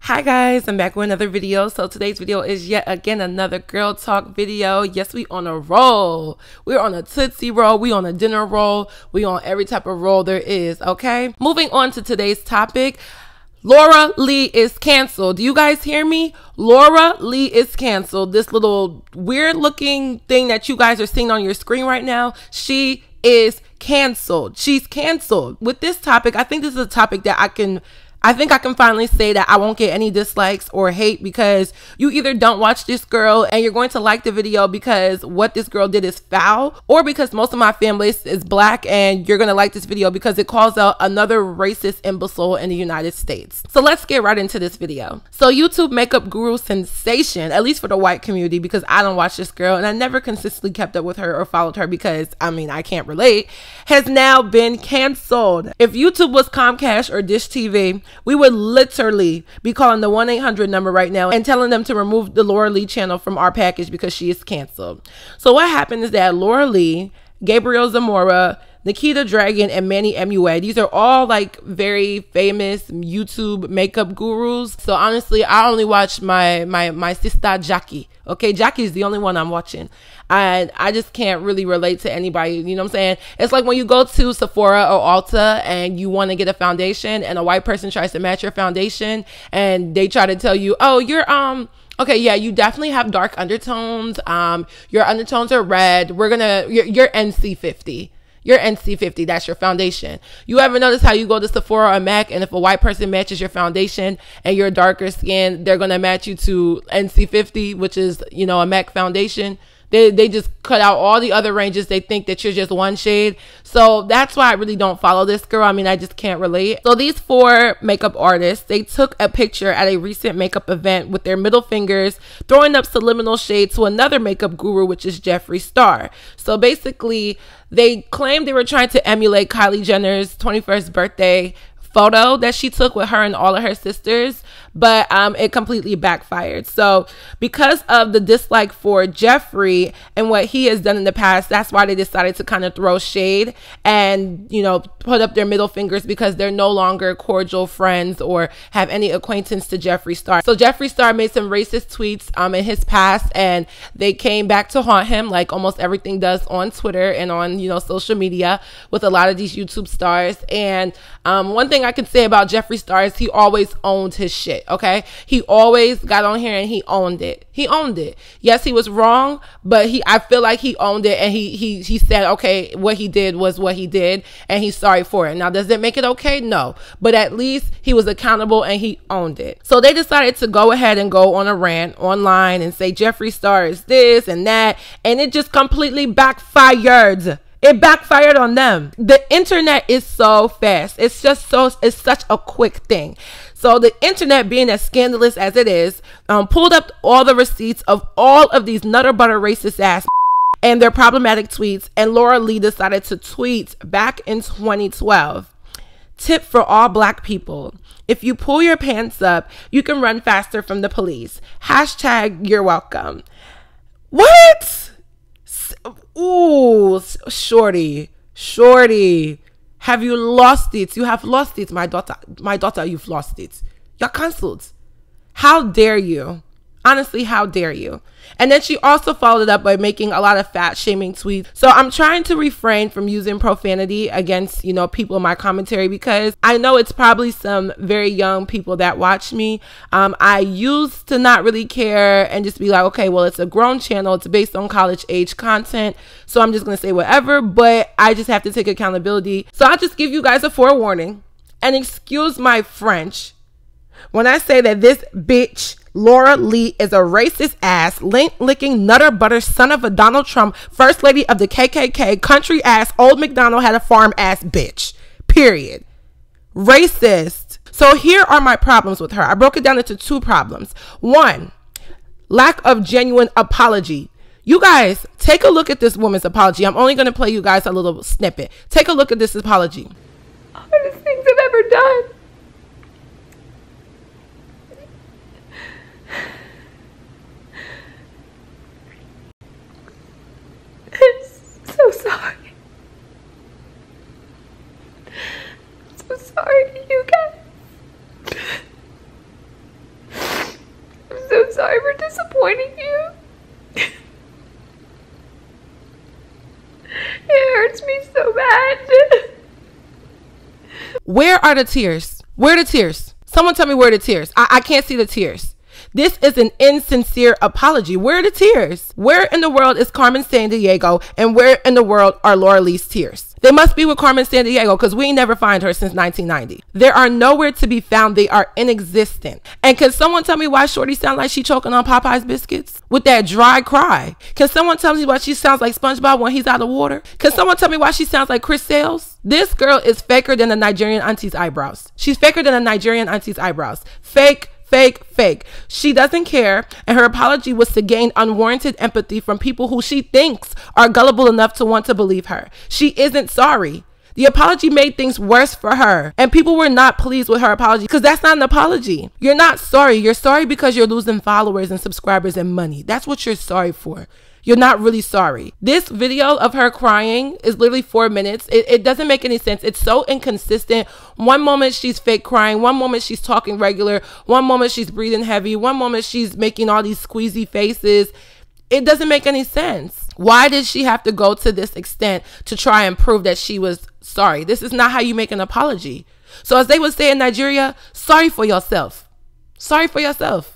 Hi guys, I'm back with another video. So today's video is yet again another girl talk video. Yes, we on a roll. We're on a Tootsie roll. We on a dinner roll. We on every type of roll there is, okay? Moving on to today's topic. Laura Lee is canceled. Do you guys hear me? Laura Lee is canceled. This little weird looking thing that you guys are seeing on your screen right now, she is canceled. She's canceled. With this topic, I think this is a topic that I can finally say that I won't get any dislikes or hate, because you either don't watch this girl and you're going to like the video because what this girl did is foul, or because most of my family is black and you're going to like this video because it calls out another racist imbecile in the United States. So let's get right into this video. So YouTube makeup guru sensation, at least for the white community, because I don't watch this girl and I never consistently kept up with her or followed her because I can't relate, has now been canceled. If YouTube was Comcast or Dish TV, we would literally be calling the 1-800 number right now and telling them to remove the Laura Lee channel from our package because she is canceled. So what happened is that Laura Lee, Gabriel Zamora, Nikita Dragon, and Manny MUA, these are all like very famous YouTube makeup gurus. So honestly, I only watch my sister Jackie. Okay, Jackie is the only one I'm watching. And I just can't really relate to anybody, you know what I'm saying? It's like when you go to Sephora or Ulta and you want to get a foundation and a white person tries to match your foundation and they try to tell you, oh, you're okay, yeah, you definitely have dark undertones. Your undertones are red. You're NC50. You're NC50, that's your foundation. You ever notice how you go to Sephora or MAC, and if a white person matches your foundation and you're darker skin, they're gonna match you to NC50, which is, you know, a MAC foundation. They just cut out all the other ranges. They think that you're just one shade. So that's why I really don't follow this girl. I just can't relate. So these 4 makeup artists, they took a picture at a recent makeup event with their middle fingers, throwing up subliminal shade to another makeup guru, which is Jeffree Star. So basically, they claimed they were trying to emulate Kylie Jenner's 21st birthday photo that she took with her and all of her sisters, but it completely backfired. So because of the dislike for Jeffree and what he has done in the past, that's why they decided to kind of throw shade and, you know, put up their middle fingers, because they're no longer cordial friends or have any acquaintance to Jeffree Star. So Jeffree Star made some racist tweets in his past, and they came back to haunt him, like almost everything does on Twitter and on, you know, social media with a lot of these YouTube stars. And one thing I can say about Jeffree Star is he always owned his shit. Okay, he always got on here and he owned it. He owned it. Yes, he was wrong, but I feel like he owned it, and he said, okay, what he did was what he did, and he's sorry for it. Now, does it make it okay? No, but at least he was accountable and he owned it. So they decided to go ahead and go on a rant online and say Jeffree Star is this and that, and it just completely backfired. It backfired on them. The internet is so fast. It's such a quick thing. So the internet, being as scandalous as it is, pulled up all the receipts of all of these nutter butter racist ass and their problematic tweets. And Laura Lee decided to tweet back in 2012. Tip for all black people: if you pull your pants up, you can run faster from the police. Hashtag you're welcome. What? Ooh, shorty, have you lost it? You have lost it, my daughter, you've lost it. You're cancelled. How dare you? Honestly, how dare you? And then she also followed it up by making a lot of fat shaming tweets. So I'm trying to refrain from using profanity against, you know, people in my commentary, because I know it's probably some very young people that watch me. I used to not really care and just be like, okay, well, it's a grown channel. It's based on college age content. So I'm just going to say whatever, but I just have to take accountability. So I'll just give you guys a forewarning and excuse my French when I say that this bitch Laura Lee is a racist ass, link-licking, nutter butter son of a Donald Trump, first lady of the KKK, country ass, old McDonald had a farm ass bitch. Period. Racist. So here are my problems with her. I broke it down into 2 problems. 1, lack of genuine apology. You guys, take a look at this woman's apology. I'm only going to play you guys a little snippet. Take a look at this apology. Hardest things I've ever done. So sorry. So sorry to you guys. sorry for disappointing you. It hurts me so bad. Where are the tears? Where are the tears? Someone tell me where are the tears. I can't see the tears. This is an insincere apology. Where are the tears? Where in the world is Carmen Sandiego, and where in the world are Laura Lee's tears? They must be with Carmen Sandiego, because we never find her since 1990. They are nowhere to be found. They are inexistent. And can someone tell me why Shorty sound like she choking on Popeye's biscuits with that dry cry? Can someone tell me why she sounds like SpongeBob when he's out of water? Can someone tell me why she sounds like Chris Sales? This girl is faker than a Nigerian auntie's eyebrows. She's faker than a Nigerian auntie's eyebrows. Fake. Fake, fake. She doesn't care, and her apology was to gain unwarranted empathy from people who she thinks are gullible enough to want to believe her. She isn't sorry. The apology made things worse for her, and people were not pleased with her apology because that's not an apology. You're not sorry. You're sorry because you're losing followers and subscribers and money. That's what you're sorry for. You're not really sorry. This video of her crying is literally 4 minutes. It doesn't make any sense. It's so inconsistent. One moment she's fake crying. One moment she's talking regular. One moment she's breathing heavy. One moment she's making all these squeezy faces. It doesn't make any sense. Why did she have to go to this extent to try and prove that she was sorry? This is not how you make an apology. So as they would say in Nigeria, sorry for yourself. Sorry for yourself.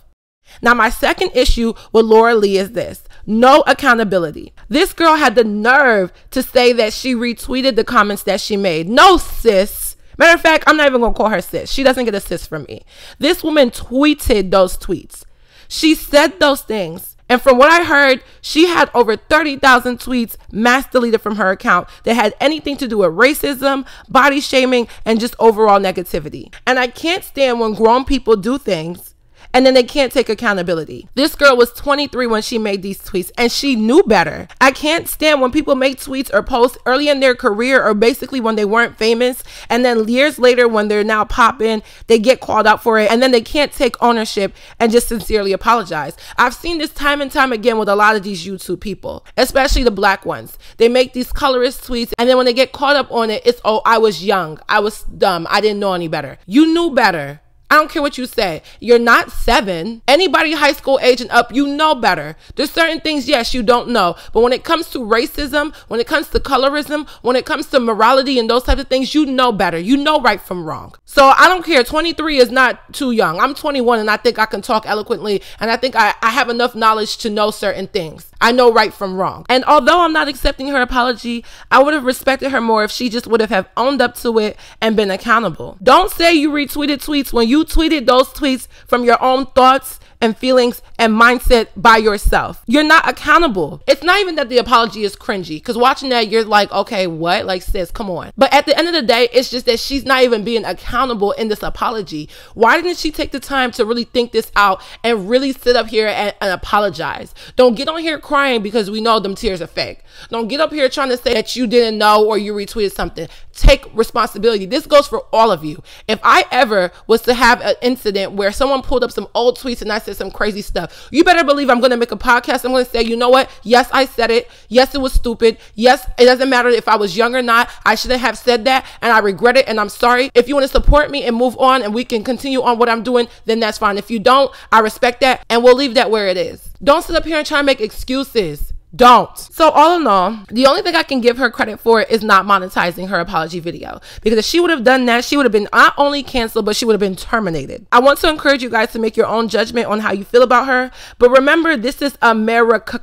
Now, my second issue with Laura Lee is this: no accountability. This girl had the nerve to say that she retweeted the comments that she made. No, sis. Matter of fact, I'm not even going to call her sis. She doesn't get a sis from me. This woman tweeted those tweets. She said those things. And from what I heard, she had over 30,000 tweets mass deleted from her account that had anything to do with racism, body shaming, and just overall negativity. And I can't stand when grown people do things and then they can't take accountability. This girl was 23 when she made these tweets, and she knew better. I can't stand when people make tweets or posts early in their career, or basically when they weren't famous, and then years later when they're now popping, they get called out for it, and then they can't take ownership and just sincerely apologize. I've seen this time and time again with a lot of these YouTube people, especially the black ones. They make these colorist tweets, and then when they get caught up on it, it's, oh, I was young, I was dumb, I didn't know any better. You knew better. I don't care what you say. You're not 7. Anybody high school age and up, you know better. There's certain things, yes, you don't know. But when it comes to racism, when it comes to colorism, when it comes to morality and those types of things, you know better. You know right from wrong. So I don't care. 23 is not too young. I'm 21 and I think I can talk eloquently, and I think I have enough knowledge to know certain things. I know right from wrong. And although I'm not accepting her apology, I would have respected her more if she just would have owned up to it and been accountable. Don't say you retweeted tweets when you tweeted those tweets from your own thoughts and feelings and mindset by yourself. You're not accountable. It's not even that the apology is cringy, because watching that, you're like, okay, what? Like, sis, come on. But at the end of the day, it's just that she's not even being accountable in this apology. Why didn't she take the time to really think this out and really sit up here and apologize? Don't get on here crying because we know them tears are fake. Don't get up here trying to say that you didn't know or you retweeted something. Take responsibility. This goes for all of you. If I ever was to have an incident where someone pulled up some old tweets and I said some crazy stuff, you better believe I'm going to make a podcast. I'm going to say, you know what? Yes, I said it. Yes, it was stupid. Yes, it doesn't matter if I was young or not. I shouldn't have said that, and I regret it, and I'm sorry. If you want to support me and move on and we can continue on what I'm doing, then that's fine. If you don't, I respect that, and we'll leave that where it is. Don't sit up here and try to make excuses. Don't. So all in all, the only thing I can give her credit for is not monetizing her apology video, because if she would have done that, she would have been not only canceled, but she would have been terminated. I want to encourage you guys to make your own judgment on how you feel about her, but remember, this is America.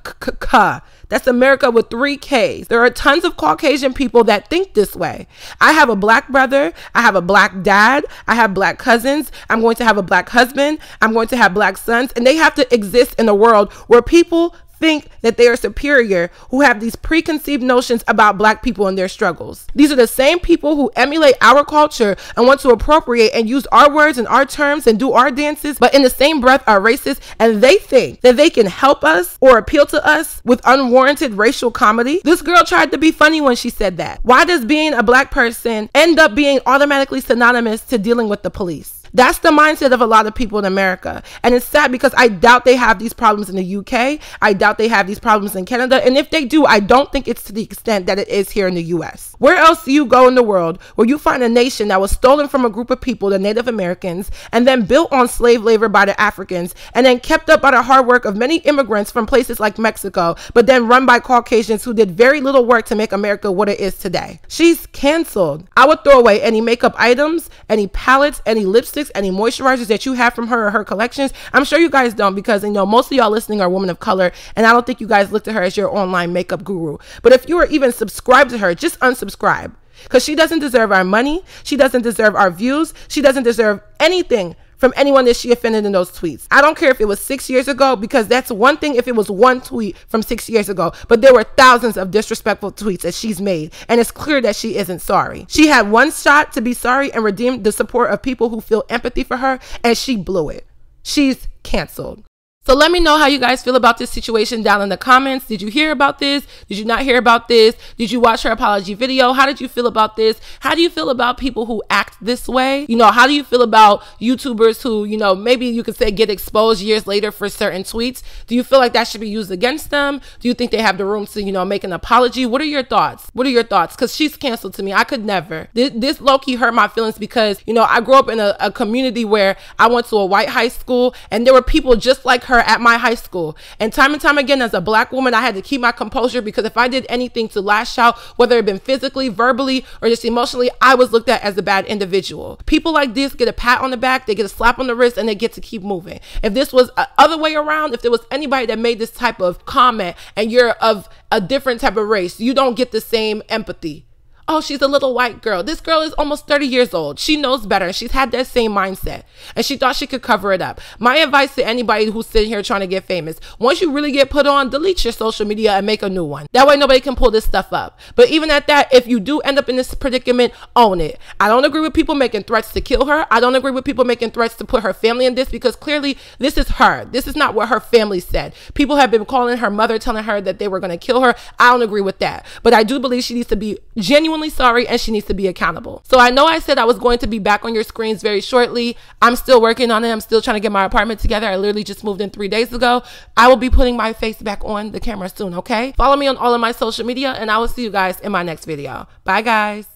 That's America with 3 Ks. There are tons of Caucasian people that think this way. I have a black brother. I have a black dad. I have black cousins. I'm going to have a black husband. I'm going to have black sons, and they have to exist in a world where people think that they are superior, who have these preconceived notions about black people and their struggles. These are the same people who emulate our culture and want to appropriate and use our words and our terms and do our dances, but in the same breath are racist, and they think that they can help us or appeal to us with unwarranted racial comedy. This girl tried to be funny when she said that. Why does being a black person end up being automatically synonymous to dealing with the police? That's the mindset of a lot of people in America. And it's sad because I doubt they have these problems in the UK. I doubt they have these problems in Canada. And if they do, I don't think it's to the extent that it is here in the US. Where else do you go in the world where you find a nation that was stolen from a group of people, the Native Americans, and then built on slave labor by the Africans, and then kept up by the hard work of many immigrants from places like Mexico, but then run by Caucasians who did very little work to make America what it is today? She's canceled. I would throw away any makeup items, any palettes, any lipsticks, any moisturizers that you have from her or her collections. I'm sure you guys don't, because most of y'all listening are women of color, and I don't think you guys look to her as your online makeup guru. But if you are even subscribed to her, just unsubscribe, because she doesn't deserve our money. She doesn't deserve our views. She doesn't deserve anything from anyone that she offended in those tweets. I don't care if it was 6 years ago, because that's one thing if it was one tweet from 6 years ago, but there were thousands of disrespectful tweets that she's made, and it's clear that she isn't sorry. She had one shot to be sorry and redeem the support of people who feel empathy for her, and she blew it. She's canceled. So let me know how you guys feel about this situation down in the comments. Did you hear about this? Did you not hear about this? Did you watch her apology video? How did you feel about this? How do you feel about people who act this way? How do you feel about YouTubers who, maybe you could say get exposed years later for certain tweets? Do you feel like that should be used against them? Do you think they have the room to, make an apology? What are your thoughts? What are your thoughts? Because she's canceled to me. I could never. This low-key hurt my feelings because, I grew up in a community where I went to a white high school, and there were people just like her at my high school. And time again, as a black woman, I had to keep my composure, because if I did anything to lash out, whether it been physically, verbally, or just emotionally, I was looked at as a bad individual. People like this get a pat on the back, they get a slap on the wrist, and they get to keep moving. If this was the other way around, if there was anybody that made this type of comment and you're of a different type of race, you don't get the same empathy. Oh, she's a little white girl. This girl is almost 30 years old. She knows better. She's had that same mindset, and she thought she could cover it up. My advice to anybody who's sitting here trying to get famous: once you really get put on, delete your social media and make a new one. That way nobody can pull this stuff up. But even at that, if you do end up in this predicament, own it. I don't agree with people making threats to kill her. I don't agree with people making threats to put her family in this, because clearly this is her. This is not what her family said. People have been calling her mother, telling her that they were going to kill her. I don't agree with that. But I do believe she needs to be genuinely sorry, and she needs to be accountable. So I know I said I was going to be back on your screens very shortly. I'm still working on it. I'm still trying to get my apartment together. I literally just moved in 3 days ago. I will be putting my face back on the camera soon, okay? Follow me on all of my social media, and I will see you guys in my next video. Bye, guys.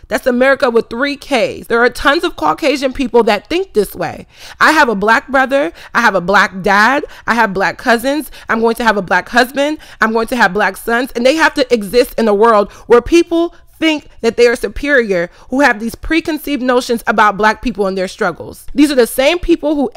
That's America with 3 Ks. There are tons of Caucasian people that think this way. I have a black brother. I have a black dad. I have black cousins. I'm going to have a black husband. I'm going to have black sons. And they have to exist in a world where people think that they are superior, who have these preconceived notions about black people and their struggles. These are the same people who